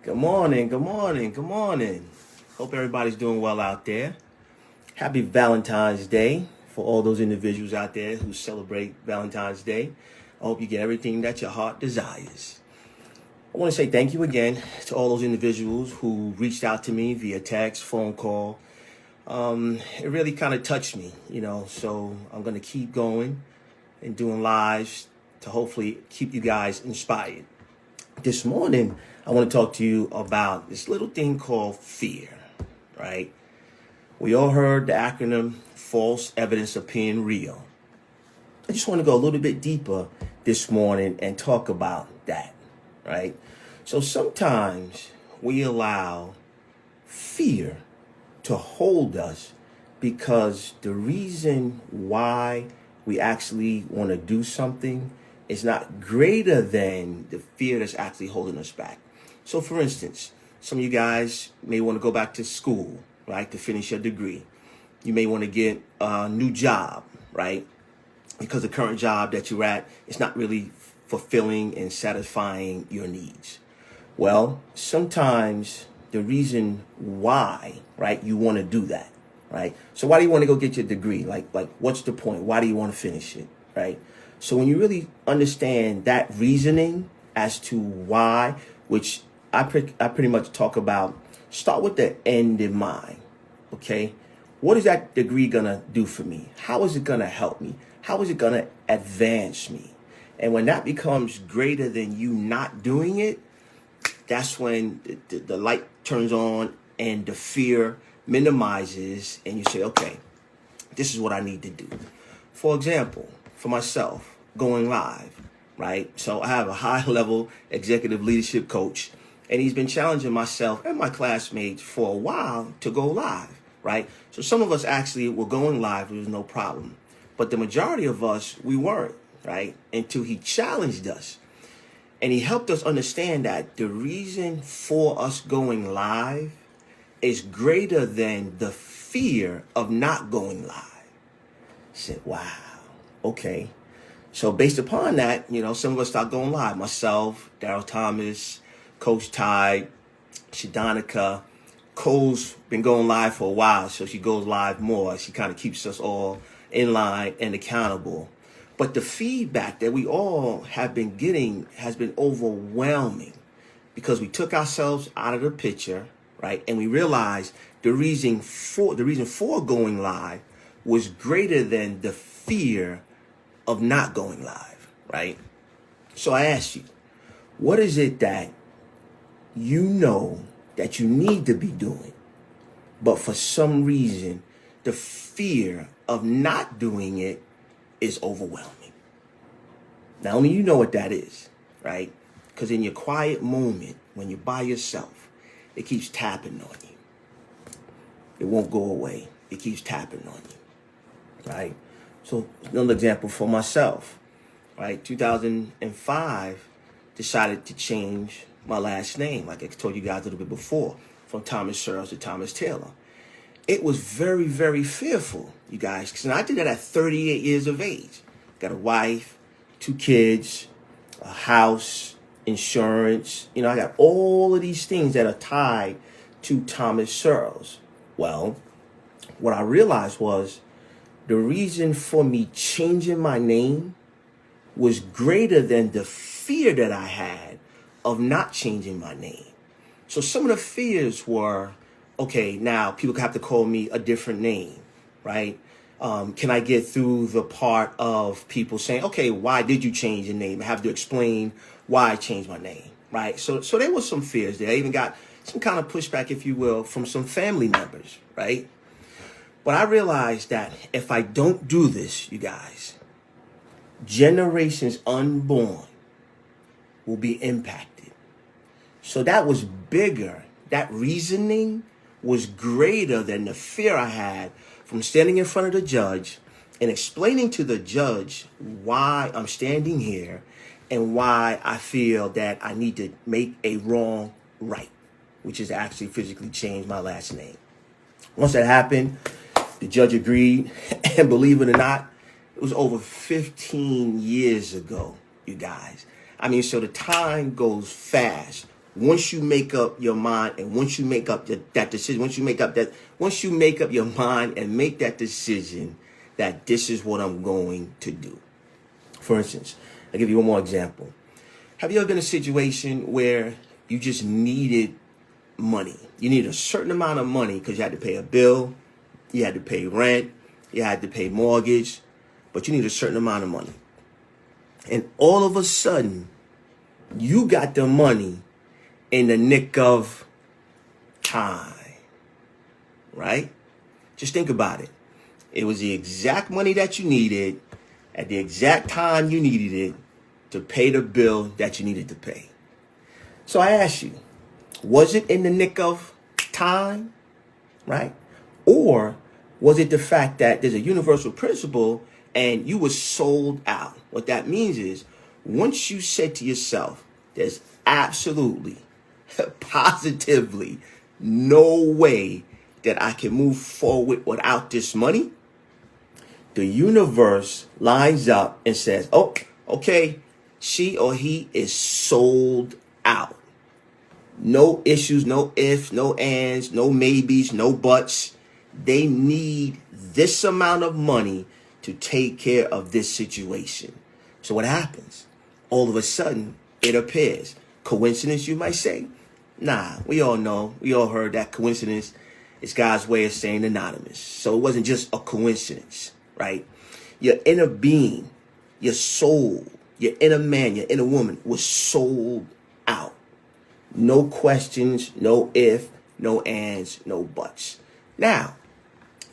Good morning, good morning, good morning. Hope everybody's doing well out there. Happy Valentine's Day for all those individuals out there who celebrate Valentine's Day. I hope you get everything that your heart desires. I want to say thank you again to all those individuals who reached out to me via text, phone call. It really kind of touched me, so I'm going to keep going and doing lives to hopefully keep you guys inspired. This morning, I want to talk to you about this little thing called fear, right? We all heard the acronym false evidence appearing real. I just want to go a little bit deeper this morning and talk about that, right? So sometimes we allow fear to hold us because the reason why we actually want to do something is not greater than the fear that's actually holding us back. So for instance, some of you guys may want to go back to school, right, to finish your degree. You may want to get a new job, right, because the current job that you're at is not really fulfilling and satisfying your needs. Well, sometimes the reason why, right, you want to do that, right? So why do you want to go get your degree? Like what's the point? Why do you want to finish it, right? So when you really understand that reasoning as to why, which I pretty much talk about, start with the end in mind, okay? What is that degree going to do for me? How is it going to help me? How is it going to advance me? And when that becomes greater than you not doing it, that's when the light turns on and the fear minimizes and you say, okay, this is what I need to do. For example, for myself, going live, right? So I have a high-level executive leadership coach, and he's been challenging myself and my classmates for a while to go live, right? So some of us actually were going live, there was no problem. But the majority of us, we weren't, right? Until he challenged us. And he helped us understand that the reason for us going live is greater than the fear of not going live. I said, wow, okay. So based upon that, some of us start going live. Myself, Daryl Thomas, Coach Ty, Shadonica. Cole's been going live for a while, so she goes live more. She kind of keeps us all in line and accountable. But the feedback that we all have been getting has been overwhelming because we took ourselves out of the picture, right? And we realized the reason for going live was greater than the fear of not going live, right? So I asked you, what is it that you know that you need to be doing, but for some reason, the fear of not doing it is overwhelming? Now, only you know what that is, right? Because in your quiet moment, when you're by yourself, it keeps tapping on you. It won't go away. It keeps tapping on you, right? So another example for myself, right? 2005, decided to change my last name, like I told you guys a little bit before, from Thomas Searles to Thomas Taylor. It was very, very fearful, you guys, because I did that at 38 years of age. Got a wife, 2 kids, a house, insurance. I got all of these things that are tied to Thomas Searles. Well, what I realized was the reason for me changing my name was greater than the fear that I had of not changing my name. So some of the fears were, okay, now people have to call me a different name, right? Can I get through the part of people saying, okay, why did you change your name? I have to explain why I changed my name, right? So there was some fears there. I even got some kind of pushback, if you will, from some family members, right? But I realized that if I don't do this, you guys, generations unborn will be impacted. So that was bigger. That reasoning was greater than the fear I had from standing in front of the judge and explaining to the judge why I'm standing here and why I feel that I need to make a wrong right, which is actually physically change my last name. Once that happened, the judge agreed, and believe it or not, it was over 15 years ago, you guys. I mean, so the time goes fast. once you make up your mind and once you make up that decision, once you make up your mind and make that decision that this is what I'm going to do. For instance, I'll give you one more example. Have you ever been in a situation where you just needed money? You needed a certain amount of money because you had to pay a bill, you had to pay rent, you had to pay mortgage, but you need a certain amount of money. And all of a sudden, you got the money in the nick of time, right? Just think about it. It was the exact money that you needed at the exact time you needed it to pay the bill that you needed to pay. So I ask you, was it in the nick of time, right? Or was it the fact that there's a universal principle and you were sold out? What that means is once you said to yourself, there's absolutely, positively no way that I can move forward without this money, the universe lines up and says, oh, okay, she or he is sold out. No issues, no ifs, no ands, no maybes, no buts. They need this amount of money to take care of this situation. So what happens? All of a sudden, it appears. Coincidence, you might say? Nah, we all know, we all heard that coincidence is God's way of saying anonymous. So it wasn't just a coincidence, right? Your inner being, your soul, your inner man, your inner woman was sold out. No questions, no if, no ands, no buts. Now,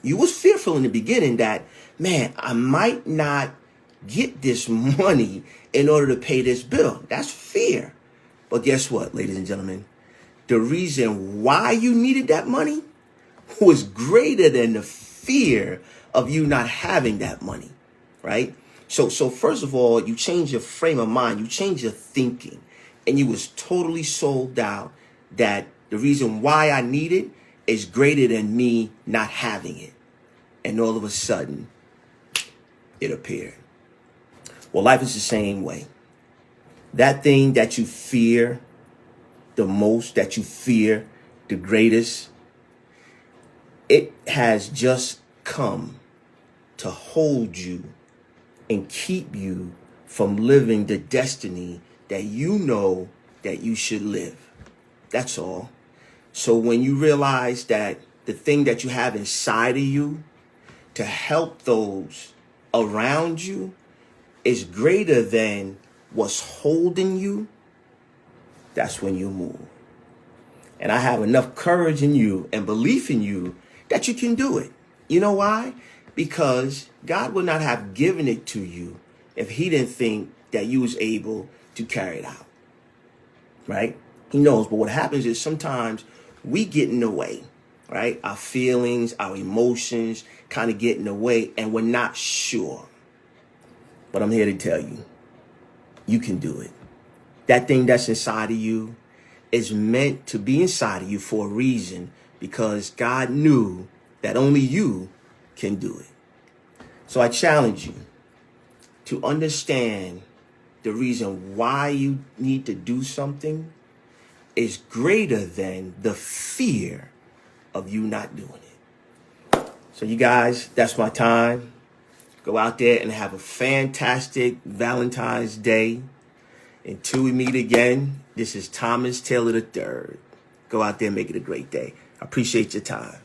you was fearful in the beginning that, man, I might not get this money in order to pay this bill. That's fear. But guess what, ladies and gentlemen? The reason why you needed that money was greater than the fear of you not having that money, right? So first of all, you change your frame of mind, you change your thinking, and you was totally sold out that the reason why I need it is greater than me not having it. And all of a sudden, it appeared. Well, life is the same way. That thing that you fear the most, that you fear the greatest, it has just come to hold you and keep you from living the destiny that you know that you should live. That's all. So when you realize that the thing that you have inside of you to help those around you is greater than what's holding you, that's when you move. And I have enough courage in you and belief in you that you can do it. You know why? Because God would not have given it to you if he didn't think that you was able to carry it out. Right? He knows. But what happens is sometimes we get in the way, right? Our feelings, our emotions kind of get in the way and we're not sure. But I'm here to tell you, you can do it. That thing that's inside of you is meant to be inside of you for a reason, because God knew that only you can do it. So I challenge you to understand the reason why you need to do something is greater than the fear of you not doing it. So you guys, that's my time. Go out there and have a fantastic Valentine's Day. Until we meet again, this is Thomas Taylor III. Go out there and make it a great day. I appreciate your time.